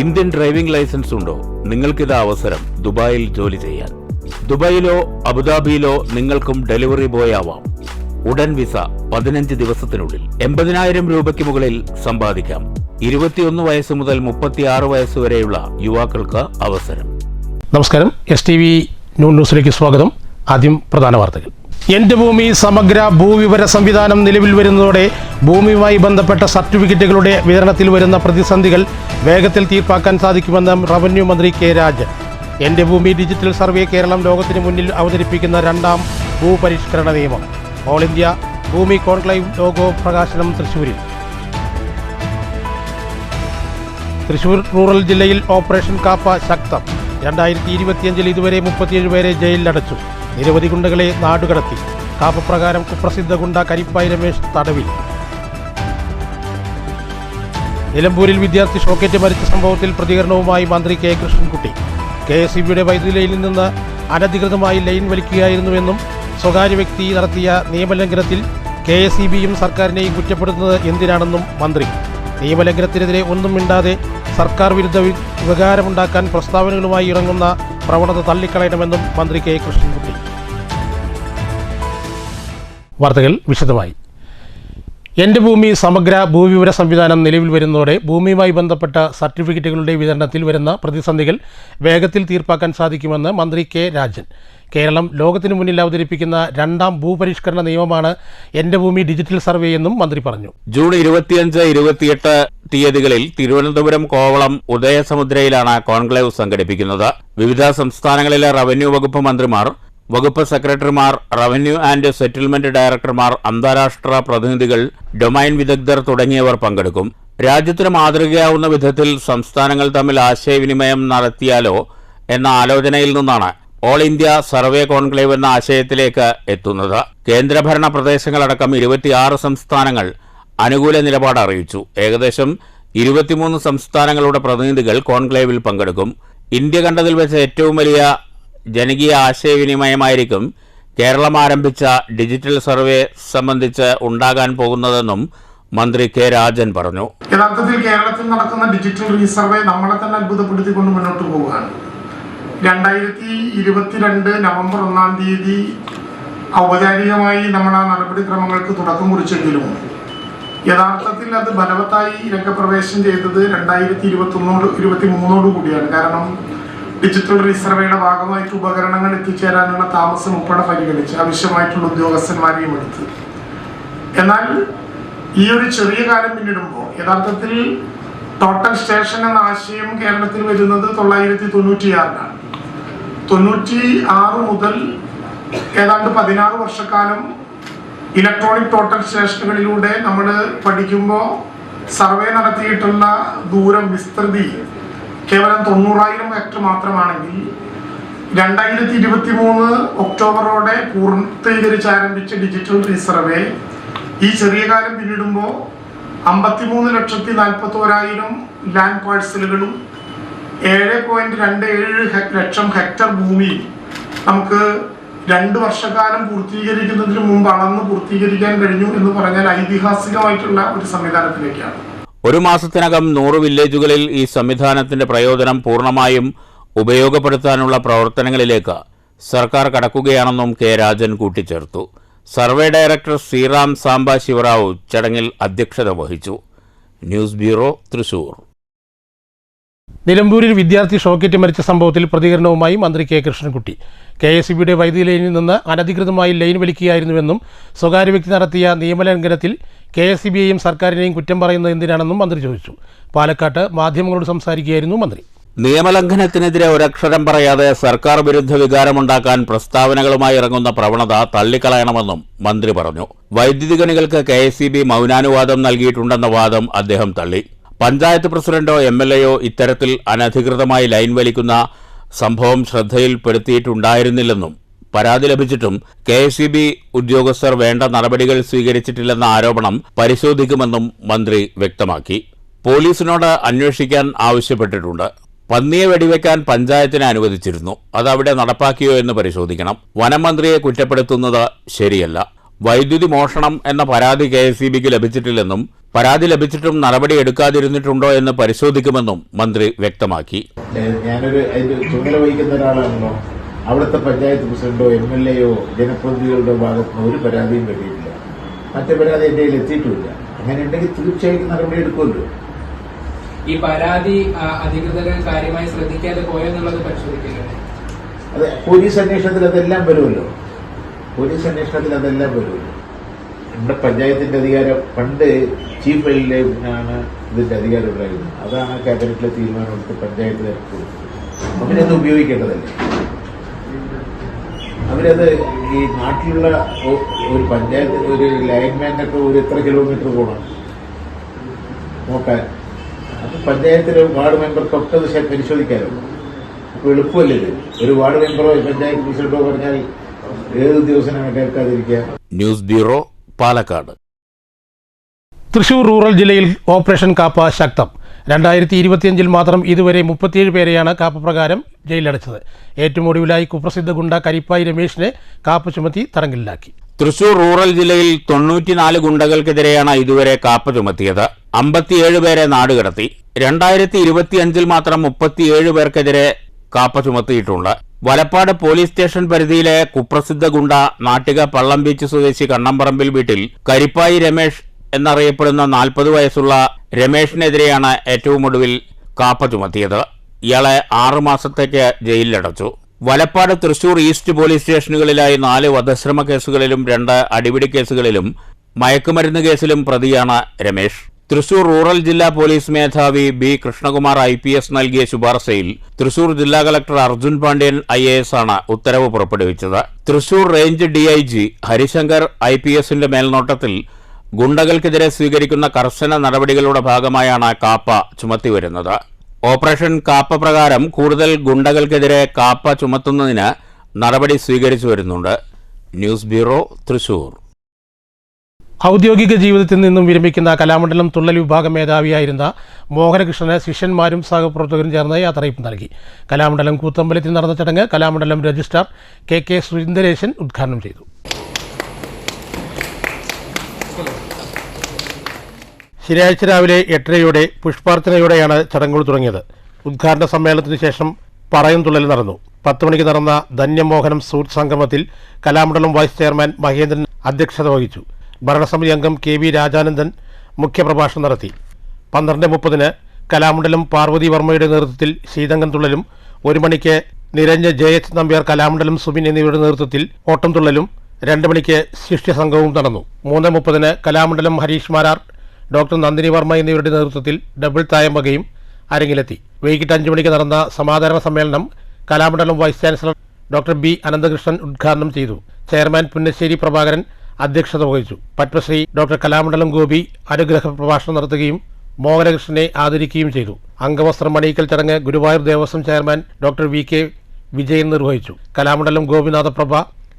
Indian driving licence ഉണ്ടോ? നിങ്ങൾക്കിത് അവസരം ദുബായിൽ ജോലി ചെയ്യാൻ. ദുബായിലോ അബുദാബിയിലോ നിങ്ങൾക്കും ഡെലിവറി ബോയ് ആവാം. ഉടൻ വിസ 15 ദിവസത്തിനുള്ളിൽ 80,000 രൂപയ്ക്ക് മുകളിൽ സമ്പാദിക്കാം. 21 വയസ്സ് മുതൽ 36 വയസ്സ് വരെയുള്ള യുവാക്കൾക്ക് അവസരം. നമസ്കാരം, STV ന്യൂസിലേക്ക് സ്വാഗതം. ആദ്യം പ്രധാന വാർത്തകൾ. എൻ്റെ ഭൂമി സമഗ്ര ഭൂവിവര സംവിധാനം നിലവിൽ വരുന്നതോടെ ഭൂമിയുമായി ബന്ധപ്പെട്ട സർട്ടിഫിക്കറ്റുകളുടെ വിതരണത്തിൽ വരുന്ന പ്രതിസന്ധികൾ വേഗത്തിൽ തീർപ്പാക്കാൻ സാധിക്കുമെന്ന് റവന്യൂ മന്ത്രി കെ രാജൻ. എൻ്റെ ഭൂമി ഡിജിറ്റൽ സർവേ കേരളം ലോകത്തിന് മുന്നിൽ അവതരിപ്പിക്കുന്ന 2ാം ഭൂപരിഷ്കരണ നിയമം. ഓൾ ഇന്ത്യ ഭൂമി കോൺക്ലേവ് ലോഗോ പ്രകാശനം തൃശ്ശൂരിൽ. തൃശ്ശൂർ റൂറൽ ജില്ലയിൽ ഓപ്പറേഷൻ കാപ്പ ശക്തം. 2025 ഇതുവരെ 37 പേരെ ജയിലിലടച്ചു. നിരവധി ഗുണ്ടകളെ നാടുകടത്തി. കാപ്പ പ്രകാരം കുപ്രസിദ്ധ ഗുണ്ട കരിപ്പായി രമേശ് തടവിൽ. നിലമ്പൂരിൽ വിദ്യാർത്ഥി ഷോക്കേറ്റ് മരിച്ച സംഭവത്തിൽ പ്രതികരണവുമായി മന്ത്രി കെ കൃഷ്ണൻകുട്ടി. KSEBയുടെ വൈദ്യുതി ലൈനിൽ നിന്ന് അനധികൃതമായി ലൈൻ വലിക്കുകയായിരുന്നുവെന്നും സ്വകാര്യ വ്യക്തി നടത്തിയ നിയമലംഘനത്തിൽ KSEBയും സർക്കാരിനെയും കുറ്റപ്പെടുത്തുന്നത് എന്തിനാണെന്നും മന്ത്രി. നിയമലംഘനത്തിനെതിരെ ഒന്നും മിണ്ടാതെ സർക്കാർ വിരുദ്ധ വികാരമുണ്ടാക്കാൻ പ്രസ്താവനകളുമായി ഇറങ്ങുന്ന പ്രവണത തള്ളിക്കളയണമെന്നും മന്ത്രി കെ കൃഷ്ണൻകുട്ടി. വാർത്തകൾ വിശദമായി. എൻ്റെ ഭൂമി സമഗ്ര ഭൂവിവര സംവിധാനം നിലവിൽ വരുന്നതോടെ ഭൂമിയുമായി ബന്ധപ്പെട്ട സർട്ടിഫിക്കറ്റുകളുടെ വിതരണത്തിൽ വരുന്ന പ്രതിസന്ധികൾ വേഗത്തിൽ തീർപ്പാക്കാൻ സാധിക്കുമെന്ന് മന്ത്രി കെ രാജൻ. കേരളം ലോകത്തിനു മുന്നിൽ അവതരിപ്പിക്കുന്ന 2ാം ഭൂപരിഷ്കരണ നിയമമാണ് എൻ്റെ ഭൂമി ഡിജിറ്റൽ സർവേ എന്നും മന്ത്രി പറഞ്ഞു. ജൂൺ 25, 28 തീയതികളിൽ തിരുവനന്തപുരം, കോവളം, ഉദയസമുദ്രയിലാണ് കോൺക്ലേവ് സംഘടിപ്പിക്കുന്നത്. വിവിധ സംസ്ഥാനങ്ങളിലെ റവന്യൂ വകുപ്പ് മന്ത്രിമാർ, വകുപ്പ് സെക്രട്ടറിമാർ, റവന്യൂ ആൻഡ് സെറ്റിൽമെന്റ് ഡയറക്ടർമാർ, അന്താരാഷ്ട്ര പ്രതിനിധികൾ, ഡൊമൈൻ വിദഗ്ധർ തുടങ്ങിയവർ പങ്കെടുക്കും. രാജ്യത്തിന് മാതൃകയാവുന്ന വിധത്തിൽ സംസ്ഥാനങ്ങൾ തമ്മിൽ ആശയവിനിമയം നടത്തിയാലോ എന്ന ആലോചനയിൽ നിന്നാണ് ഓൾ ഇന്ത്യ സർവേ കോൺക്ലേവ് എന്ന ആശയത്തിലേക്ക് എത്തുന്നത്. കേന്ദ്രഭരണ പ്രദേശങ്ങളടക്കം 26 സംസ്ഥാനങ്ങൾ അനുകൂല നിലപാട് അറിയിച്ചു. ഏകദേശം 23 സംസ്ഥാനങ്ങളുടെ പ്രതിനിധികൾ കോൺക്ലേവിൽ പങ്കെടുക്കും. ഇന്ത്യ കണ്ടതിൽ വെച്ച് ഏറ്റവും വലിയ ജനകീയ ആശയവിനിമയമായിരിക്കും കേരളം ആരംഭിച്ച ഡിജിറ്റൽ സർവേ സംബന്ധിച്ച് ഉണ്ടാകാൻ പോകുന്നതെന്നും മന്ത്രി കെ രാജൻ പറഞ്ഞു. യഥാർത്ഥത്തിൽ കേരളത്തിൽ നടക്കുന്ന ഡിജിറ്റൽ റീസർവേ നമ്മളെ തന്നെ അത്ഭുതപ്പെടുത്തിക്കൊണ്ട് മുന്നോട്ട് പോവുകയാണ്. 2022 നവംബർ 1-ാം തീയതി ഔപചാരികമായി നമ്മൾ ആ നടപടിക്രമങ്ങൾക്ക് തുടക്കം കുറിച്ചെങ്കിലും യഥാർത്ഥത്തിൽ അത് ഫലവത്തായി രംഗപ്രവേശം ചെയ്തത് 2023 കൂടിയാണ്. കാരണം ഡിജിറ്റൽ റീസർവേയുടെ ഭാഗമായിട്ട് ഉപകരണങ്ങൾ എത്തിച്ചേരാനുള്ള താമസം ഉൾപ്പെടെ പരിഗണിച്ച് ആവശ്യമായിട്ടുള്ള ഉദ്യോഗസ്ഥന്മാരെയും എടുത്ത്. എന്നാൽ ഈ ഒരു ചെറിയ കാലം പിന്നിടുമ്പോൾ യഥാർത്ഥത്തിൽ ടോട്ടൽ സ്റ്റേഷൻ എന്ന ആശയം കേരളത്തിൽ വരുന്നത് 996-ലാണ്. 96 മുതൽ ഏതാണ്ട് 16 വർഷക്കാലം ഇലക്ട്രോണിക് ടോട്ടൽ സ്റ്റേഷനുകളിലൂടെ നമ്മൾ പഠിക്കുമ്പോൾ സർവേ നടത്തിയിട്ടുള്ള ദൂരം, വിസ്തൃതി കേവലം 90,000 ഹെക്ടർ മാത്രമാണെങ്കിൽ 2023 ഒക്ടോബറോടെ പൂർത്തീകരിച്ച് ആരംഭിച്ച ഡിജിറ്റൽ റീസർവേ ഈ ചെറിയ കാലം പിന്നിടുമ്പോൾ 53,41,000 ലാൻഡ് പാഴ്സലുകളും 7.27 ലക്ഷം ഹെക്ടർ ഭൂമിയും നമുക്ക് 2 വർഷക്കാലം പൂർത്തീകരിക്കുന്നതിന് മുമ്പ് അളന്ന് പൂർത്തീകരിക്കാൻ കഴിഞ്ഞു എന്ന് പറഞ്ഞാൽ ഐതിഹാസികമായിട്ടുള്ള ഒരു സംവിധാനത്തിലേക്കാണ്. ഒരു മാസത്തിനകം 100 വില്ലേജുകളിൽ ഈ സംവിധാനത്തിന്റെ പ്രയോജനം പൂർണ്ണമായും ഉപയോഗപ്പെടുത്താനുള്ള പ്രവർത്തനങ്ങളിലേക്ക് സർക്കാർ കടക്കുകയാണെന്നും കെ രാജൻ കൂട്ടിച്ചേർത്തു. സർവേ ഡയറക്ടർ ശ്രീറാം സാംബ ശിവറാവു ചടങ്ങിൽ അധ്യക്ഷത വഹിച്ചു. News bureau, Thrissur. നിലമ്പൂരിൽ വിദ്യാർത്ഥി ഷോക്കേറ്റ് മരിച്ച സംഭവത്തിൽ പ്രതികരണവുമായി മന്ത്രി കെ കൃഷ്ണൻകുട്ടി. KSEBയുടെ വൈദ്യുതി ലൈനിൽ നിന്ന് അനധികൃതമായി ലൈൻ വലിക്കുകയായിരുന്നുവെന്നും സ്വകാര്യ വ്യക്തി നടത്തിയ നിയമലംഘനത്തിൽ KSEBയെയും സർക്കാരിനെയും കുറ്റം പറയുന്നത് എന്തിനാണെന്നും മന്ത്രി ചോദിച്ചു. പാലക്കാട്ട് മാധ്യമങ്ങളോട് സംസാരിക്കുകയായിരുന്നു മന്ത്രി. നിയമലംഘനത്തിനെതിരെ ഒരക്ഷരം പറയാതെ സർക്കാർ വിരുദ്ധ വികാരമുണ്ടാക്കാൻ പ്രസ്താവനകളുമായി ഇറങ്ങുന്ന പ്രവണത തള്ളിക്കളയണമെന്നും മന്ത്രി പറഞ്ഞു. വൈദ്യുതി ഖനികൾക്ക് KSEB മൗനാനുവാദം നൽകിയിട്ടുണ്ടെന്ന വാദം അദ്ദേഹം തള്ളി. പഞ്ചായത്ത് പ്രസിഡന്റോ MLAയോ ഇത്തരത്തിൽ അനധികൃതമായി ലൈൻ വലിക്കുന്ന സംഭവം ശ്രദ്ധയിൽപ്പെടുത്തിയിട്ടുണ്ടായിരുന്നില്ലെന്നും പരാതി ലഭിച്ചിട്ടും KSEB ഉദ്യോഗസ്ഥർ വേണ്ട നടപടികൾ സ്വീകരിച്ചിട്ടില്ലെന്ന ആരോപണം പരിശോധിക്കുമെന്നും മന്ത്രി വ്യക്തമാക്കി. പോലീസിനോട് അന്വേഷിക്കാൻ ആവശ്യപ്പെട്ടിട്ടുണ്ട്. പന്നിയെ വെടിവെക്കാൻ പഞ്ചായത്തിനെ അനുവദിച്ചിരുന്നു. അതവിടെ നടപ്പാക്കിയോ എന്ന് പരിശോധിക്കണം. വനം മന്ത്രിയെ കുറ്റപ്പെടുത്തുന്നത് ശരിയല്ല. വൈദ്യുതി മോഷണം എന്ന പരാതി KSEBക്ക് ലഭിച്ചിട്ടില്ലെന്നും പരാതി ലഭിച്ചിട്ടും നടപടി എടുക്കാതിരുന്നിട്ടുണ്ടോ എന്ന് പരിശോധിക്കുമെന്നും മന്ത്രി വ്യക്തമാക്കി. ഞാനൊരു അതിന്റെ ചുമതല വഹിക്കുന്ന ഒരാളാണല്ലോ. അവിടുത്തെ പഞ്ചായത്ത് പ്രസിഡന്റോ MLAയോ ജനപ്രതിനിധികളുടെ ഭാഗത്തുനിന്ന് ഒരു പരാതിയും കിട്ടിയിട്ടില്ല. മറ്റു പരാതി എന്റെ കയ്യിൽ എത്തിയിട്ടുമില്ല. അങ്ങനെ ഉണ്ടെങ്കിൽ തീർച്ചയായും നടപടി എടുക്കുമല്ലോ. ഈ പരാതി അധികൃതർ കാര്യമായി ശ്രദ്ധിക്കാതെ പോയോ എന്നുള്ളത് പരിശോധിക്കില്ലേ? അതെ, പോലീസ് അന്വേഷണത്തിൽ അതെല്ലാം വരുമല്ലോ. നമ്മുടെ പഞ്ചായത്തിന്റെ അധികാരം പണ്ട് ചീഫ് എൽഡിനാണ് ഇതിന്റെ അധികാരം ഉണ്ടായിരുന്നത്. അതാണ് ക്യാബിനറ്റിലെ തീരുമാനമെടുത്ത് പഞ്ചായത്ത് കൊടുത്തത്. അവരത് ഉപയോഗിക്കേണ്ടതല്ലേ? അവരത് ഈ നാട്ടിലുള്ള ഒരു പഞ്ചായത്ത് ഒരു ലൈൻമാനൊക്കെ ഒരു എത്ര കിലോമീറ്റർ പോകണം നോക്കാൻ. അത് പഞ്ചായത്തിലെ വാർഡ് മെമ്പർക്കൊക്കെ അത് പരിശോധിക്കാമല്ലോ. അപ്പോൾ എളുപ്പമല്ലേ ഇത്? ഒരു വാർഡ് മെമ്പറോ പഞ്ചായത്ത് പ്രസിഡന്റോ പറഞ്ഞാൽ ഏത് ദിവസമാണ് കേൾക്കാതിരിക്കുക? News bureau, Palakkad. Thrissur rural ജില്ലയിൽ ഓപ്പറേഷൻ കാപ്പ ശക്തം. 2025 മാത്രം ഇതുവരെ 37 പേരെയാണ് കാപ്പ പ്രകാരം ജയിലിലടച്ചത്. ഏറ്റവും ഒടുവിലായി കുപ്രസിദ്ധ ഗുണ്ട കരിപ്പായി രമേശിനെ കാപ്പ ചുമത്തി തടങ്കലിലാക്കി. തൃശൂർ റൂറൽ ജില്ലയിൽ 94 ഗുണ്ടകൾക്കെതിരെയാണ് ഇതുവരെ കാപ്പ ചുമത്തിയത്. 57 പേരെ നാടുകടത്തി. 2025 മാത്രം 37 പേർക്കെതിരെ കാപ്പ ചുമത്തിയിട്ടുണ്ട്. വലപ്പാട് പോലീസ് സ്റ്റേഷൻ പരിധിയിലെ കുപ്രസിദ്ധ ഗുണ്ട നാട്ടിക പള്ളം ബീച്ച് സ്വദേശി കണ്ണമ്പറമ്പിൽ വീട്ടിൽ കരിപ്പായി രമേശ് എന്നറിയപ്പെടുന്ന 40 വയസ്സുള്ള രമേശിനെതിരെയാണ് ഏറ്റവും ഒടുവിൽ കാപ്പ ചുമത്തിയത്. ഇയാളെ 6 മാസത്തേക്ക് ജയിലിലടച്ചു. വലപ്പാട്, തൃശൂർ ഈസ്റ്റ് പോലീസ് സ്റ്റേഷനുകളിലായി 4 വധശ്രമ കേസുകളിലും 2 അടിപിടി കേസുകളിലും മയക്കുമരുന്ന് കേസിലും പ്രതിയാണ് രമേശ്. തൃശൂർ റൂറൽ ജില്ലാ പോലീസ് മേധാവി B. കൃഷ്ണകുമാർ IPS നൽകിയ ശുപാർശയിൽ തൃശൂർ ജില്ലാ കളക്ടർ അർജുൻ പാണ്ഡ്യൻ IAS ആണ് ഉത്തരവ് പുറപ്പെടുവിച്ചത്. തൃശൂർ റേഞ്ച് DIG ഹരിശങ്കർ IPSന്റെ മേൽനോട്ടത്തിൽ ഗുണ്ടകൾക്കെതിരെ സ്വീകരിക്കുന്ന കർശന നടപടികളുടെ ഭാഗമായാണ് കാപ്പ ചുമത്തിവരുന്നത്. ഓപ്പറേഷൻ കാപ്പ പ്രകാരം കൂടുതൽ ഗുണ്ടകൾക്കെതിരെ കാപ്പ ചുമത്തുന്നതിന് നടപടി സ്വീകരിച്ചു വരുന്നുണ്ട്. News bureau, Thrissur. ഔദ്യോഗിക ജീവിതത്തിൽ നിന്നും വിരമിക്കുന്ന കലാമണ്ഡലം തുള്ളൽ വിഭാഗം മേധാവിയായിരുന്ന മോഹനകൃഷ്ണന് ശിഷ്യന്മാരും സഹപ്രവർത്തകരും ചേർന്ന് യാത്രയപ്പ് നൽകി. കലാമണ്ഡലം കൂത്തമ്പലത്തിൽ നടന്ന ചടങ്ങ് കലാമണ്ഡലം രജിസ്ട്രാർ KK സുന്ദരേശൻ ഉദ്ഘാടനം ചെയ്തു. ശനിയാഴ്ച രാവിലെ 8:30 പുഷ്പാർച്ചനയോടെയാണ് ചടങ്ങുകൾ തുടങ്ങിയത്. ഉദ്ഘാടന സമ്മേളനത്തിന് ശേഷം പറയും തുള്ളൽ നടന്നു. 10 മണിക്ക് നടന്ന ധന്യമോഹനം സൂട്ട് സംഗമത്തിൽ കലാമണ്ഡലം വൈസ് ചെയർമാൻ മഹേന്ദ്രൻ അധ്യക്ഷത വഹിച്ചു. ഭരണസമിതി അംഗം KV രാജാനന്ദൻ മുഖ്യപ്രഭാഷണം നടത്തി. 12:30 കലാമണ്ഡലം പാർവതി വർമ്മയുടെ നേതൃത്വത്തിൽ ശീതങ്കം തുള്ളലും 1 മണിക്ക് നിരഞ്ജ JH നമ്പ്യാർ, കലാമണ്ഡലം സുബിൻ എന്നിവരുടെ നേതൃത്വത്തിൽ ഓട്ടം തുള്ളലും 2 മണിക്ക് ശിഷ്യസംഘവും നടന്നു. 3:30 കലാമണ്ഡലം ഹരീഷ് മാരാർ, ഡോക്ടർ നന്ദിനി വർമ്മ എന്നിവരുടെ നേതൃത്വത്തിൽ ഡബിൾ തായമ്പകയും അരങ്ങിലെത്തി. വൈകിട്ട് 5 മണിക്ക് നടന്ന സമാധാന സമ്മേളനം Kalamandalam vice chancellor doctor B. Ananthakrishnan ഉദ്ഘാടനം ചെയ്തു. ചെയർമാൻ പുന്നശ്ശേരി പ്രഭാകരൻ അധ്യക്ഷത വഹിച്ചു. പത്മശ്രീ ഡോക്ടർ കലാമണ്ഡലം ഗോപി അനുഗ്രഹ പ്രഭാഷണം നടത്തുകയും മോഹനകൃഷ്ണനെ ആദരിക്കുകയും ചെയ്തു. അംഗവസ്ത്രം അണിയിക്കൽ ചടങ്ങ് Guruvayur Devaswom chairman doctor VK Vijayan നിർവഹിച്ചു. കലാമണ്ഡലം ഗോപിനാഥപ്രഭ,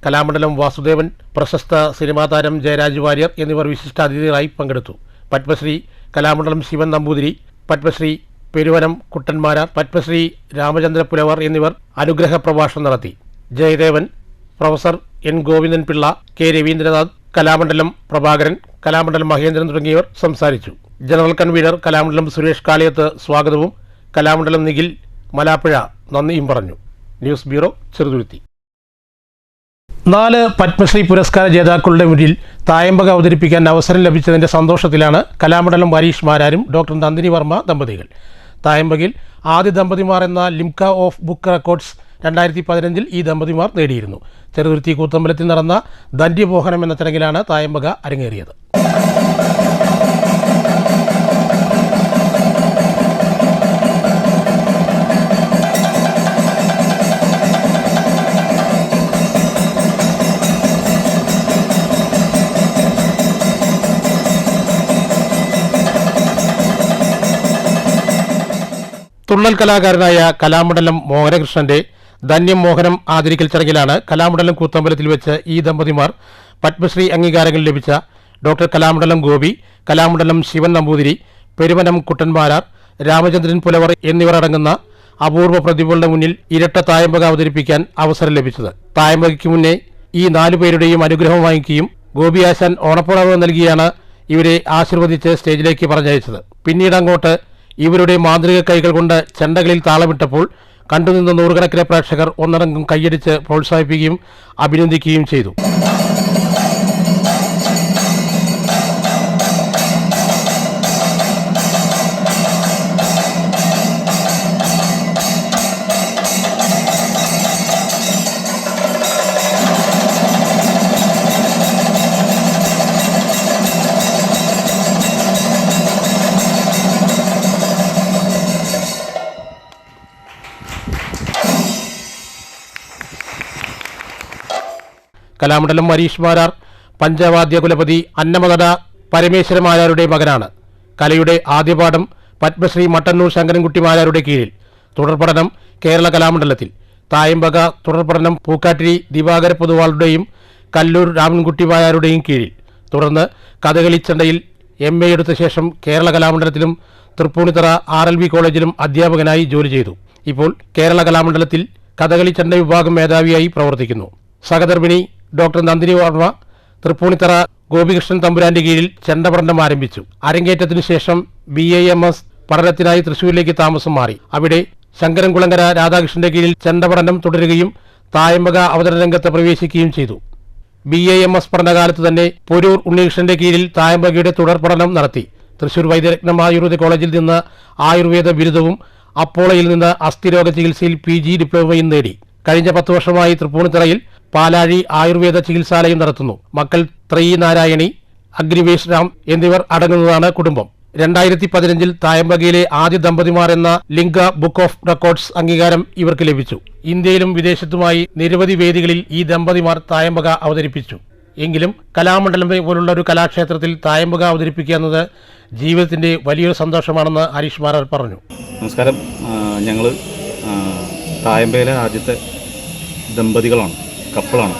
കലാമണ്ഡലം വാസുദേവൻ, പ്രശസ്ത സിനിമാ താരം ജയരാജ് വാര്യർ എന്നിവർ വിശിഷ്ടാതിഥികളായി പങ്കെടുത്തു. പത്മശ്രീ കലാമണ്ഡലം ശിവൻ നമ്പൂതിരി, പത്മശ്രീ പെരുവനം കുട്ടന്മാരാർ, പത്മശ്രീ രാമചന്ദ്ര പുലവർ എന്നിവർ അനുഗ്രഹ പ്രഭാഷണം നടത്തി. Jayadevan, professor N. Govindan Pillai, K. Ravindranath, Kalamandalam Prabhakaran, Kalamandalam Mahendran തുടങ്ങിയവർ സംസാരിച്ചു. ജനറൽ കൺവീനർ കലാമണ്ഡലം സുരേഷ് കാളിയത്ത് സ്വാഗതവും കലാമണ്ഡലം നിഖിൽ മലാപ്പുഴ നന്ദിയും പറഞ്ഞു. News bureau, Cheruthuruthy. 4 പത്മശ്രീ പുരസ്കാര ജേതാക്കളുടെ മുന്നിൽ തായമ്പക അവതരിപ്പിക്കാൻ അവസരം ലഭിച്ചതിന്റെ സന്തോഷത്തിലാണ് കലാമണ്ഡലം ഹരീഷ് മാരാരും ഡോക്ടർ നന്ദിനി വർമ്മ ദമ്പതികൾ. തായമ്പകയിൽ ആദ്യ ദമ്പതിമാർ എന്ന ലിംക ഓഫ് ബുക്ക് റെക്കോർഡ്സ് 2015 ഈ ദമ്പതിമാർ നേടിയിരുന്നു. ചെറുതുരുത്തി കൂത്തമ്പലത്തിൽ നടന്ന ധന്യമോഹനം എന്ന ചടങ്ങിലാണ് തായമ്പക അരങ്ങേറിയത്. തുള്ളൽ കലാകാരനായ കലാമണ്ഡലം മോഹനകൃഷ്ണന്റെ ധന്യമോഹനം ആദരിക്കൽ ചടങ്ങിലാണ് കലാമണ്ഡലം കൂത്തമ്പലത്തിൽ വെച്ച് ഈ ദമ്പതിമാർ പത്മശ്രീ അംഗീകാരങ്ങൾ ലഭിച്ച ഡോക്ടർ കലാമണ്ഡലം ഗോപി, കലാമണ്ഡലം ശിവൻ നമ്പൂതിരി, പെരുവനം കുട്ടന്മാരാർ, രാമചന്ദ്രൻ പുലവർ എന്നിവർ അടങ്ങുന്ന അപൂർവ പ്രതിഭകളുടെ മുന്നിൽ ഇരട്ട തായമ്പക അവതരിപ്പിക്കാൻ അവസരം ലഭിച്ചത്. തായമ്പകയ്ക്ക് മുന്നേ ഈ 4 പേരുടെയും അനുഗ്രഹം വാങ്ങിക്കുകയും ഗോപി ആശാൻ ഓണപ്പുറവ് നൽകിയാണ് ഇവരെ ആശീർവദിച്ച് സ്റ്റേജിലേക്ക് പറഞ്ഞയച്ചത്. പിന്നീട് അങ്ങോട്ട് ഇവരുടെ മാന്ത്രിക കൈകൾ കൊണ്ട് ചെണ്ടകളിൽ താളമിട്ടപ്പോൾ കണ്ടുനിന്ന നൂറുകണക്കിന് പ്രേക്ഷകർ ഒന്നടങ്കം കൈയടിച്ച് പ്രോത്സാഹിപ്പിക്കുകയും അഭിനന്ദിക്കുകയും ചെയ്തു. കലാമണ്ഡലം ഹരീഷ് മാരാർ പഞ്ചവാദ്യ കുലപതി അന്നമതട പരമേശ്വര മാരാരുടെ മകനാണ്. കലയുടെ ആദ്യപാഠം പത്മശ്രീ മട്ടന്നൂർ ശങ്കരൻകുട്ടി മാരാരുടെ കീഴിൽ, തുടർപഠനം കേരള കലാമണ്ഡലത്തിൽ, തായമ്പക തുടർപഠനം പൂക്കാട്ടിരി ദിവാകര പൊതുവാളുടെയും കല്ലൂർ രാമൻകുട്ടി മാരാരുടെയും കീഴിൽ. തുടർന്ന് കഥകളിച്ചണ്ടയിൽ MA എടുത്ത ശേഷം കേരള കലാമണ്ഡലത്തിലും തൃപ്പൂണിത്തറ RLB കോളേജിലും അധ്യാപകനായി ജോലി ചെയ്തു. ഇപ്പോൾ കേരള കലാമണ്ഡലത്തിൽ കഥകളിച്ചണ്ട വിഭാഗം മേധാവിയായി പ്രവർത്തിക്കുന്നു. സഹധർമ്മിണി ഡോക്ടർ നന്ദിനി വർമ്മ തൃപ്പൂണിത്തറ ഗോപികൃഷ്ണൻ തമ്പുരാന്റെ കീഴിൽ ചെണ്ട പഠനം ആരംഭിച്ചു. അരങ്ങേറ്റത്തിനു ശേഷം BAMS പഠനത്തിനായി തൃശൂരിലേക്ക് താമസം മാറി. അവിടെ ശങ്കരൻകുളങ്ങര രാധാകൃഷ്ണന്റെ കീഴിൽ ചെണ്ട പഠനം തുടരുകയും തായമ്പക അവതരണ രംഗത്ത് പ്രവേശിക്കുകയും ചെയ്തു. BAMS പഠനകാലത്ത് തന്നെ പൊരൂർ ഉണ്ണികൃഷ്ണന്റെ കീഴിൽ തായമ്പകയുടെ തുടർ പഠനം നടത്തി. തൃശൂർ വൈദ്യരത്നം ആയുർവേദ കോളേജിൽ നിന്ന് ആയുർവേദ ബിരുദവും അപ്പോളയിൽ നിന്ന് അസ്ഥിരോഗ ചികിത്സയിൽ PG ഡിപ്ലോമയും നേടി. കഴിഞ്ഞ 10 വർഷമായി തൃപ്പൂണിത്തറയിൽ പാലാഴി ആയുർവേദ ചികിത്സാലയം നടത്തുന്നു. മക്കൾ ത്രയീ നാരായണി, അഗ്നിവേശ് രാം എന്നിവർ അടങ്ങുന്നതാണ് കുടുംബം. 2015 തായമ്പകയിലെ ആദ്യ ദമ്പതിമാർ എന്ന ലിംഗ ബുക്ക് ഓഫ് റെക്കോർഡ്സ് അംഗീകാരം ഇവർക്ക് ലഭിച്ചു. ഇന്ത്യയിലും വിദേശത്തുമായി നിരവധി വേദികളിൽ ഈ ദമ്പതിമാർ തായമ്പക അവതരിപ്പിച്ചു. എങ്കിലും കലാമണ്ഡലം പോലുള്ള ഒരു കലാക്ഷേത്രത്തിൽ തായമ്പക അവതരിപ്പിക്കുക എന്നത് ജീവിതത്തിന്റെ വലിയൊരു സന്തോഷമാണെന്ന് ഹരീഷ് മാരാർ പറഞ്ഞു. നമസ്കാരം. ഞങ്ങൾ തായമ്പകയിലെ ആദ്യത്തെ ദമ്പതികളാണ്, കപ്പിളാണ്.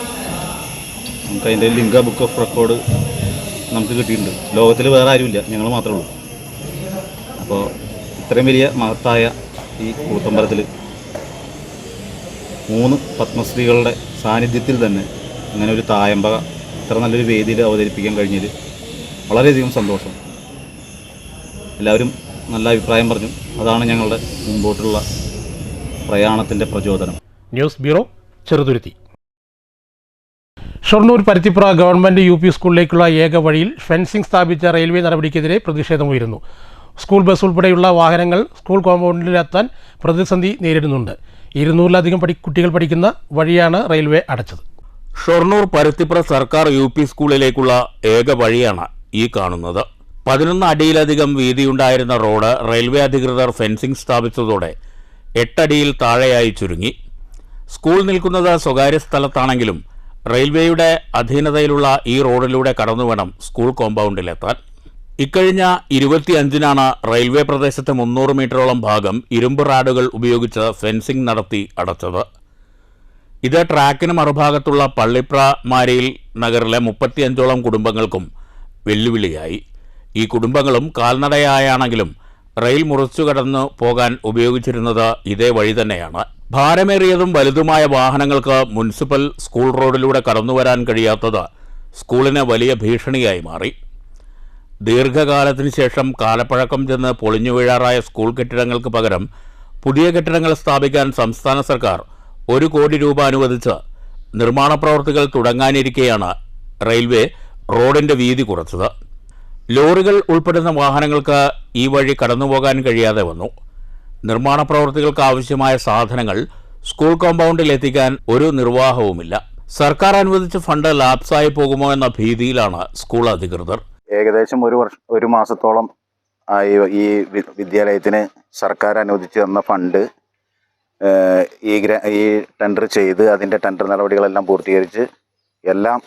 നമുക്ക് അതിൻ്റെ ലിംഗ ബുക്ക് ഓഫ് റെക്കോർഡ് നമുക്ക് കിട്ടിയിട്ടുണ്ട്. ലോകത്തിൽ വേറെ ആരുമില്ല, ഞങ്ങൾ മാത്രമേ ഉള്ളൂ. അപ്പോൾ ഇത്രയും വലിയ മഹത്തായ ഈ കൂത്തമ്പലത്തിൽ 3 പത്മശ്രീകളുടെ സാന്നിധ്യത്തിൽ തന്നെ ഇങ്ങനെ ഒരു തായമ്പക ഇത്ര നല്ലൊരു വേദിയിൽ അവതരിപ്പിക്കാൻ കഴിഞ്ഞതിൽ വളരെയധികം സന്തോഷം. എല്ലാവരും നല്ല അഭിപ്രായം പറഞ്ഞു. അതാണ് ഞങ്ങളുടെ മുമ്പോട്ടുള്ള പ്രയാണത്തിൻ്റെ പ്രചോദനം. News bureau, Cheruthuruthy. Shoranur Paruthippura government UP സ്കൂളിലേക്കുള്ള ഏക വഴിയിൽ ഫെൻസിംഗ് സ്ഥാപിച്ച റെയിൽവേ നടപടിക്കെതിരെ പ്രതിഷേധമുയരുന്നു. സ്കൂൾ ബസ് ഉൾപ്പെടെയുള്ള വാഹനങ്ങൾ സ്കൂൾ കോമ്പൗണ്ടിലെത്താൻ പ്രതിസന്ധി നേരിടുന്നുണ്ട്. 200-ലധികം കുട്ടികൾ പഠിക്കുന്ന വഴിയാണ് റെയിൽവേ അടച്ചത്. ഷൊർണൂർ പരുത്തിപ്പുറ സർക്കാർ UP സ്കൂളിലേക്കുള്ള ഏക വഴിയാണ് ഈ കാണുന്നത്. 11 അടിയിലധികം വീതിയുണ്ടായിരുന്ന റോഡ് റെയിൽവേ അധികൃതർ ഫെൻസിംഗ് സ്ഥാപിച്ചതോടെ 8 അടിയിൽ താഴെയായി ചുരുങ്ങി. സ്കൂൾ നിൽക്കുന്നത് സ്വകാര്യ സ്ഥലത്താണെങ്കിലും റെയിൽവേയുടെ അധീനതയിലുള്ള ഈ റോഡിലൂടെ കടന്നുവേണം സ്കൂൾ കോമ്പൗണ്ടിലെത്താൻ. ഇക്കഴിഞ്ഞ 25-നാണ് റെയിൽവേ പ്രദേശത്തെ 300 മീറ്ററോളം ഭാഗം ഇരുമ്പ് റാഡുകൾ ഉപയോഗിച്ച് ഫെൻസിംഗ് നടത്തി അടച്ചത്. ഇത് ട്രാക്കിന് മറുഭാഗത്തുള്ള പള്ളിപ്ര മാരിയിൽ നഗറിലെ 35ഓളം കുടുംബങ്ങൾക്കും വെല്ലുവിളിയായി. ഈ കുടുംബങ്ങളും കാൽനടയായാണെങ്കിലും റെയിൽ മുറിച്ചു കടന്നു പോകാൻ ഉപയോഗിച്ചിരുന്നത് ഇതേ വഴി തന്നെയാണ്. ഭാരമേറിയതും വലുതുമായ വാഹനങ്ങൾക്ക് മുനിസിപ്പൽ സ്കൂൾ റോഡിലൂടെ കടന്നുവരാൻ കഴിയാത്തത് സ്കൂളിന് വലിയ ഭീഷണിയായി മാറി. ദീർഘകാലത്തിന് ശേഷം കാലപ്പഴക്കം ചെന്ന് പൊളിഞ്ഞു വീഴാറായ സ്കൂൾ കെട്ടിടങ്ങൾക്ക് പകരം പുതിയ കെട്ടിടങ്ങൾ സ്ഥാപിക്കാൻ സംസ്ഥാന സർക്കാർ 1 കോടി രൂപ അനുവദിച്ച് നിർമ്മാണ പ്രവൃത്തികൾ തുടങ്ങാനിരിക്കെയാണ് റെയിൽവേ റോഡിന്റെ വീതി കുറച്ചത്. ലോറികൾ ഉൾപ്പെടുന്ന വാഹനങ്ങൾക്ക് ഈ വഴി കടന്നുപോകാൻ കഴിയാതെ വന്നു. നിർമ്മാണ പ്രവൃത്തികൾക്ക് ആവശ്യമായ സാധനങ്ങൾ സ്കൂൾ കോമ്പൗണ്ടിൽ എത്തിക്കാൻ ഒരു നിർവാഹവുമില്ല. സർക്കാർ അനുവദിച്ച ഫണ്ട് ലാപ്സായി പോകുമോ എന്ന ഭീതിയിലാണ് സ്കൂൾ അധികൃതർ. ഏകദേശം ഒരു മാസത്തോളം ആയി ഈ വിദ്യാലയത്തിന് സർക്കാർ അനുവദിച്ചു തന്ന ഫണ്ട് ഈ ടെൻഡർ ചെയ്ത് അതിൻ്റെ ടെൻഡർ നടപടികളെല്ലാം പൂർത്തീകരിച്ച് എല്ലാം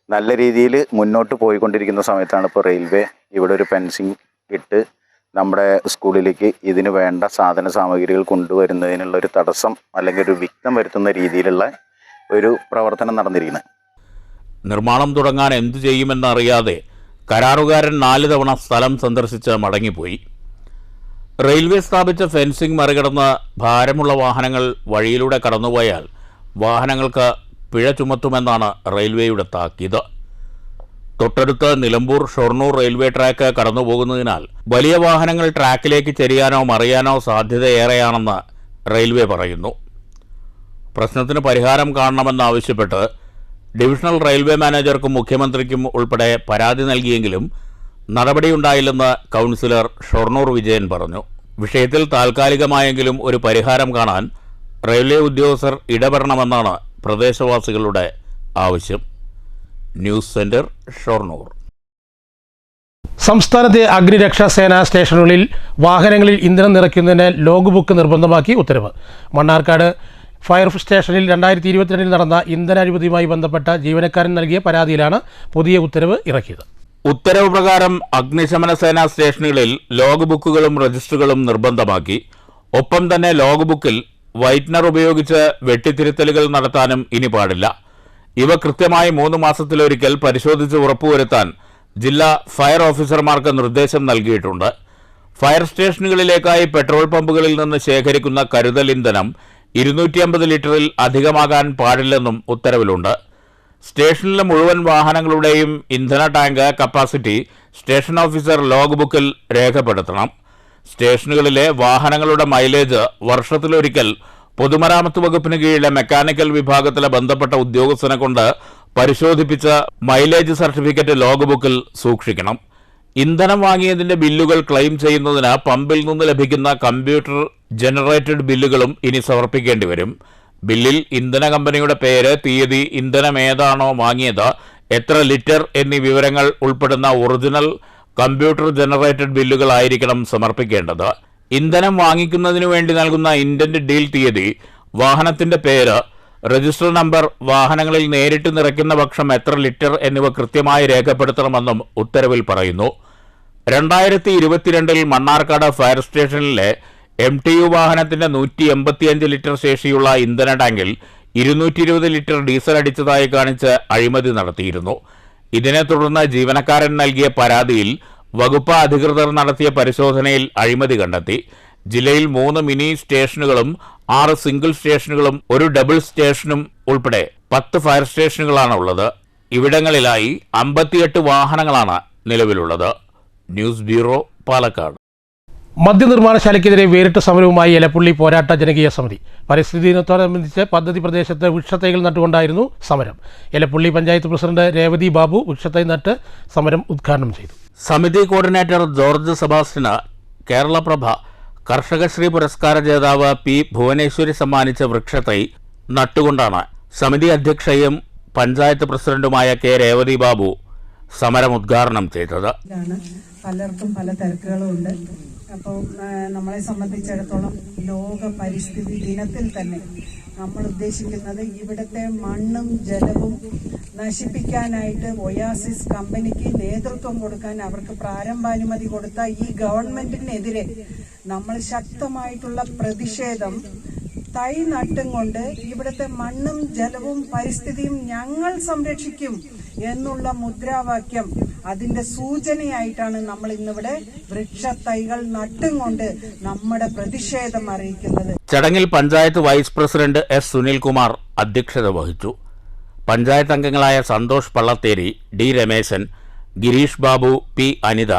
നല്ല രീതിയിൽ മുന്നോട്ട് പോയിക്കൊണ്ടിരിക്കുന്ന സമയത്താണ് ഇപ്പോൾ റെയിൽവേ ഇവിടെ ഒരു ഫെൻസിങ് ഇട്ട് നമ്മുടെ സ്കൂളിലേക്ക് ഇതിന് വേണ്ട സാധന സാമഗ്രികൾ കൊണ്ടുവരുന്നതിനുള്ള ഒരു തടസ്സം അല്ലെങ്കിൽ ഒരു വിഘ്നം വരുത്തുന്ന രീതിയിലുള്ള ഒരു പ്രവർത്തനം നടന്നിരിക്കുന്നത്. നിർമ്മാണം തുടങ്ങാൻ എന്തു ചെയ്യുമെന്നറിയാതെ കരാറുകാരൻ 4 തവണ സ്ഥലം സന്ദർശിച്ച് മടങ്ങിപ്പോയി. റെയിൽവേ സ്ഥാപിച്ച ഫെൻസിംഗ് മറികടന്ന് ഭാരമുള്ള വാഹനങ്ങൾ വഴിയിലൂടെ കടന്നുപോയാൽ വാഹനങ്ങൾക്ക് പിഴ ചുമത്തുമെന്നാണ് റെയിൽവേയുടെ താക്കീത്. തൊട്ടടുത്ത് നിലമ്പൂർ ഷൊർണൂർ റെയിൽവേ ട്രാക്ക് കടന്നുപോകുന്നതിനാൽ വലിയ വാഹനങ്ങൾ ട്രാക്കിലേക്ക് ചെരിയാനോ മറിയാനോ സാധ്യതയേറെയാണെന്ന് റെയിൽവേ പറയുന്നു. പ്രശ്നത്തിന് പരിഹാരം കാണണമെന്നാവശ്യപ്പെട്ട് ഡിവിഷണൽ റെയിൽവേ മാനേജർക്കും മുഖ്യമന്ത്രിക്കും ഉൾപ്പെടെ പരാതി നൽകിയെങ്കിലും നടപടിയുണ്ടായില്ലെന്ന് കൗൺസിലർ ഷൊർണൂർ വിജയൻ പറഞ്ഞു. വിഷയത്തിൽ താൽക്കാലികമായെങ്കിലും ഒരു പരിഹാരം കാണാൻ റെയിൽവേ ഉദ്യോഗസ്ഥർ ഇടപെടണമെന്നാണ് പ്രദേശവാസികളുടെ ആവശ്യം. News centre, Shoranur. സംസ്ഥാനത്തെ അഗ്നിരക്ഷാസേന സ്റ്റേഷനുകളിൽ വാഹനങ്ങളിൽ ഇന്ധനം നിറയ്ക്കുന്നതിന് ലോഗ് ബുക്ക് നിർബന്ധമാക്കി ഉത്തരവ്. മണ്ണാർക്കാട് ഫയർ സ്റ്റേഷനിൽ 2022 നടന്ന ഇന്ധന അഴിമതിയുമായി ബന്ധപ്പെട്ട ജീവനക്കാരൻ നൽകിയ പരാതിയിലാണ് പുതിയ ഉത്തരവ് ഇറക്കിയത്. ഉത്തരവ് പ്രകാരം അഗ്നിശമന സേനാ സ്റ്റേഷനുകളിൽ ലോഗ് ബുക്കുകളും രജിസ്റ്ററുകളും നിർബന്ധമാക്കി. ഒപ്പം തന്നെ ലോഗ് ബുക്കിൽ വൈറ്റ്നർ ഉപയോഗിച്ച് വെട്ടിത്തിരുത്തലുകൾ നടത്താനും ഇനി പാടില്ല. ഇവ കൃത്യമായി 3 മാസത്തിലൊരിക്കൽ പരിശോധിച്ച് ഉറപ്പുവരുത്താൻ ജില്ലാ ഫയർ ഓഫീസർമാർക്ക് നിർദ്ദേശം നൽകിയിട്ടുണ്ട്. ഫയർ സ്റ്റേഷനുകളിലേക്കായി പെട്രോൾ പമ്പുകളിൽ നിന്ന് ശേഖരിക്കുന്ന കരുതൽ ഇന്ധനം 250 ലിറ്ററിൽ അധികമാകാൻ പാടില്ലെന്നും ഉത്തരവിലുണ്ട്. സ്റ്റേഷനിലെ മുഴുവൻ വാഹനങ്ങളുടെയും ഇന്ധന tank capacity station officer log ബുക്കിൽ രേഖപ്പെടുത്തണം. സ്റ്റേഷനുകളിലെ വാഹനങ്ങളുടെ മൈലേജ് വർഷത്തിലൊരിക്കൽ പൊതുമരാമത്ത് വകുപ്പിന് കീഴിലെ മെക്കാനിക്കൽ വിഭാഗത്തിലെ ബന്ധപ്പെട്ട ഉദ്യോഗസ്ഥനെ കൊണ്ട് പരിശോധിപ്പിച്ച് മൈലേജ് സർട്ടിഫിക്കറ്റ് ലോഗ് ബുക്കിൽ സൂക്ഷിക്കണം. ഇന്ധനം വാങ്ങിയതിന്റെ ബില്ലുകൾ ക്ലെയിം ചെയ്യുന്നതിന് പമ്പിൽ നിന്ന് ലഭിക്കുന്ന കമ്പ്യൂട്ടർ ജനറേറ്റഡ് ബില്ലുകളും ഇനി സമർപ്പിക്കേണ്ടി വരും. ബില്ലിൽ ഇന്ധന കമ്പനിയുടെ പേര്, തീയതി, ഇന്ധനം ഏതാണോ വാങ്ങിയത്, എത്ര ലിറ്റർ എന്നീ വിവരങ്ങൾ ഉൾപ്പെടുന്ന ഒറിജിനൽ കമ്പ്യൂട്ടർ ജനറേറ്റഡ് ബില്ലുകളായിരിക്കണം സമർപ്പിക്കേണ്ടത്. ഇന്ധനം വാങ്ങിക്കുന്നതിനു വേണ്ടി നൽകുന്ന ഇന്റന്റ് ഡീൽ തീയതി, വാഹനത്തിന്റെ പേര്, രജിസ്റ്റർ നമ്പർ, വാഹനങ്ങളിൽ നേരിട്ട് നിറയ്ക്കുന്ന പക്ഷം എത്ര ലിറ്റർ എന്നിവ കൃത്യമായി രേഖപ്പെടുത്തണമെന്നും ഉത്തരവിൽ പറയുന്നു. 2022 മണ്ണാർക്കാട് ഫയർ സ്റ്റേഷനിലെ MTU വാഹനത്തിന്റെ 185 ലിറ്റർ ശേഷിയുള്ള ഇന്ധന ടാങ്കിൽ 220 ലിറ്റർ ഡീസൽ അടിച്ചതായി കാണിച്ച് അഴിമതി നടത്തിയിരുന്നു. ഇതിനെ തുടർന്ന് ജീവനക്കാരൻ നൽകിയ പരാതിയിൽ വകുപ്പ് അധികൃതർ നടത്തിയ പരിശോധനയിൽ അഴിമതി കണ്ടെത്തി. ജില്ലയിൽ 3 മിനി സ്റ്റേഷനുകളും 6 സിംഗിൾ സ്റ്റേഷനുകളും 1 ഡബിൾ സ്റ്റേഷനും ഉൾപ്പെടെ 10 ഫയർ സ്റ്റേഷനുകളാണ് ഉള്ളത്. ഇവിടങ്ങളിലായി 58 വാഹനങ്ങളാണ് നിലവിലുള്ളത്. News bureau, Palakkad. മദ്യനിർമ്മാണശാലയ്ക്കെതിരെ വേറിട്ട സമരവുമായി എലപ്പുള്ളി പോരാട്ട ജനകീയ സമിതി. പരിസ്ഥിതി ദിനത്തോടനുബന്ധിച്ച് പദ്ധതി പ്രദേശത്ത് വൃക്ഷത്തൈകൾ നട്ടുകൊണ്ടായിരുന്നു സമരം. എലപ്പുള്ളി പഞ്ചായത്ത് പ്രസിഡന്റ് രേവതി ബാബു വൃക്ഷത്തൈ നട്ട് സമരം ഉദ്ഘാടനം ചെയ്തു. സമിതി കോർഡിനേറ്റർ ജോർജ് സെബാസ്റ്റിന് കേരളപ്രഭ കർഷകശ്രീ പുരസ്കാര ജേതാവ് പി ഭുവനേശ്വരി സമ്മാനിച്ച വൃക്ഷത്തൈ നട്ടുകൊണ്ടാണ് സമിതി അധ്യക്ഷയും പഞ്ചായത്ത് പ്രസിഡന്റുമായ കെ രേവതി ബാബു സമരം ഉദ്ഘാടനം ചെയ്തത്. പലർക്കും പല തിരക്കുകളുമുണ്ട്. അപ്പോൾ നമ്മളെ സംബന്ധിച്ചിടത്തോളം ലോക പരിസ്ഥിതി ദിനത്തിൽ തന്നെ നമ്മൾ ഉദ്ദേശിക്കുന്നത് ഇവിടുത്തെ മണ്ണും ജലവും നശിപ്പിക്കാനായിട്ട് ഒയാസിസ് കമ്പനിക്ക് നേതൃത്വം കൊടുക്കാൻ അവർക്ക് പ്രാരംഭാനുമതി കൊടുത്ത ഈ ഗവൺമെന്റിനെതിരെ നമ്മൾ ശക്തമായിട്ടുള്ള പ്രതിഷേധം തൈ നട്ടും കൊണ്ട് ഇവിടുത്തെ മണ്ണും ജലവും പരിസ്ഥിതിയും ഞങ്ങൾ സംരക്ഷിക്കും എന്നുള്ള മുദ്രാവാക്യം അതിന്റെ സൂചനയായിട്ടാണ് നമ്മൾ ഇന്നിവിടെ വൃക്ഷത്തൈകൾ നട്ടും കൊണ്ട് നമ്മുടെ പ്രതിഷേധം അറിയിക്കുന്നത്. ചടങ്ങിൽ panchayat vice president S Sunilkumar അധ്യക്ഷത വഹിച്ചു. പഞ്ചായത്ത് അംഗങ്ങളായ സന്തോഷ് പള്ളത്തേരി, ഡി രമേശൻ, ഗിരീഷ് ബാബു, പി അനിത,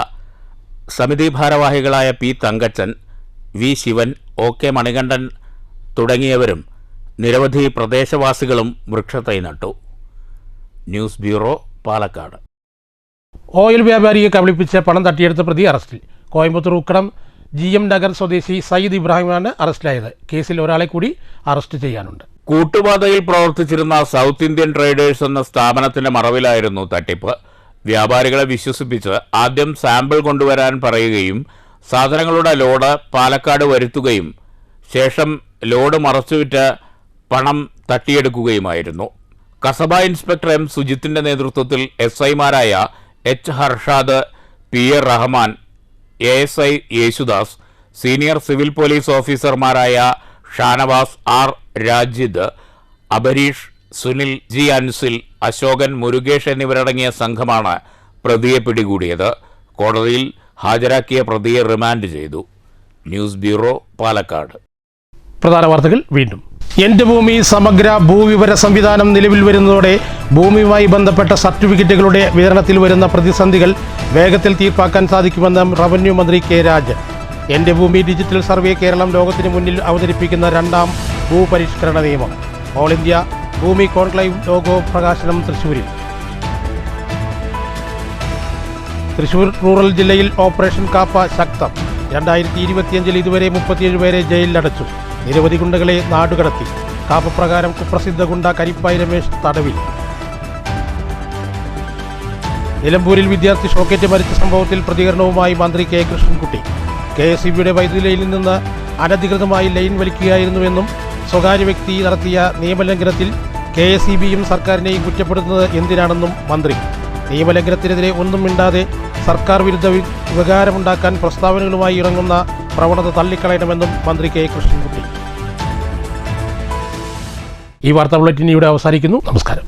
സമിതി ഭാരവാഹികളായ P Thankachan, V Sivan, O K Manikandan തുടങ്ങിയവരും നിരവധി പ്രദേശവാസികളും വൃക്ഷത്തൈ നട്ടു. News bureau, Palakkad. ഓയിൽ വ്യാപാരിയെ കബളിപ്പിച്ച് പണം തട്ടിയെടുത്ത പ്രതി അറസ്റ്റിൽ. കോയമ്പത്തൂർ ഉക്കടം GM നഗർ സ്വദേശി സയ്യിദ് ഇബ്രാഹിമാണ് അറസ്റ്റിലായത്. കേസിൽ ഒരാളെ കൂടി അറസ്റ്റ് ചെയ്യാനുണ്ട്. കൂട്ടുപാതയിൽ പ്രവർത്തിച്ചിരുന്ന സൗത്ത് ഇന്ത്യൻ ട്രേഡേഴ്സ് എന്ന സ്ഥാപനത്തിന്റെ മറവിലായിരുന്നു തട്ടിപ്പ്. വ്യാപാരികളെ വിശ്വസിപ്പിച്ച് ആദ്യം സാമ്പിൾ കൊണ്ടുവരാൻ പറയുകയും സാധനങ്ങളുടെ ലോഡ് പാലക്കാട് വരുത്തുകയും ശേഷം ലോഡ് മറച്ചുവിറ്റ് പണം തട്ടിയെടുക്കുകയുമായിരുന്നു. കസബ ഇൻസ്പെക്ടർ M സുജിത്തിന്റെ നേതൃത്വത്തിൽ SIമാരായ H Harshad, PA Rahman, ASI Yesudas, senior civil police ഓഫീസർമാരായ ഷാനവാസ് R രാജിദ്, അബരീഷ്, സുനിൽ G അൻസിൽ, അശോകൻ, മുരുകേഷ് എന്നിവരടങ്ങിയ സംഘമാണ് പ്രതിയെ പിടികൂടിയത്. കോടതിയിൽ ഹാജരാക്കിയ പ്രതിയെ റിമാൻഡ് ചെയ്തു. News bureau, Palakkad. പ്രധാന വാർത്തകൾ വീണ്ടും. എൻ്റെ ഭൂമി സമഗ്ര ഭൂവിവര സംവിധാനം നിലവിൽ വരുന്നതോടെ ഭൂമിയുമായി ബന്ധപ്പെട്ട സർട്ടിഫിക്കറ്റുകളുടെ വിതരണത്തിൽ വരുന്ന പ്രതിസന്ധികൾ വേഗത്തിൽ തീർപ്പാക്കാൻ സാധിക്കുമെന്ന് റവന്യൂ മന്ത്രി കെ രാജൻ. എൻ്റെ ഭൂമി ഡിജിറ്റൽ സർവേ കേരളം ലോകത്തിന് മുന്നിൽ അവതരിപ്പിക്കുന്ന 2ാം ഭൂപരിഷ്കരണ നിയമം. ഓൾ ഇന്ത്യ ഭൂമി കോൺക്ലേവ് ലോഗോ പ്രകാശനം തൃശ്ശൂരിൽ. തൃശ്ശൂർ റൂറൽ ജില്ലയിൽ ഓപ്പറേഷൻ കാപ്പ ശക്തം. 2025 ഇതുവരെ 37 പേരെ ജയിലിലടച്ചു. നിരവധി ഗുണ്ടകളെ നാടുകടത്തി. കാപ്പ പ്രകാരം കുപ്രസിദ്ധ ഗുണ്ട കരിപ്പായി രമേശ് തടവിൽ. നിലമ്പൂരിൽ വിദ്യാർത്ഥി ഷോക്കേറ്റ് മരിച്ച സംഭവത്തിൽ പ്രതികരണവുമായി മന്ത്രി കെ കൃഷ്ണൻകുട്ടി. KSEBിയുടെ വൈദ്യുതി ലൈനിൽ നിന്ന് അനധികൃതമായി ലൈൻ വലിക്കുകയായിരുന്നുവെന്നും സ്വകാര്യ വ്യക്തി നടത്തിയ നിയമലംഘനത്തിൽ KSEBയും സർക്കാരിനെയും കുറ്റപ്പെടുത്തുന്നത് എന്തിനാണെന്നും മന്ത്രി. നിയമലംഘനത്തിനെതിരെ ഒന്നും മിണ്ടാതെ സർക്കാർ വിരുദ്ധ വികാരമുണ്ടാക്കാൻ പ്രസ്താവനകളുമായി ഇറങ്ങുന്ന പ്രവണത തള്ളിക്കളയണമെന്നും മന്ത്രി കെ കൃഷ്ണൻകുട്ടി. ഈ വാർത്താ ബുള്ളറ്റിൻ ഇവിടെ അവസാനിക്കുന്നു. നമസ്കാരം.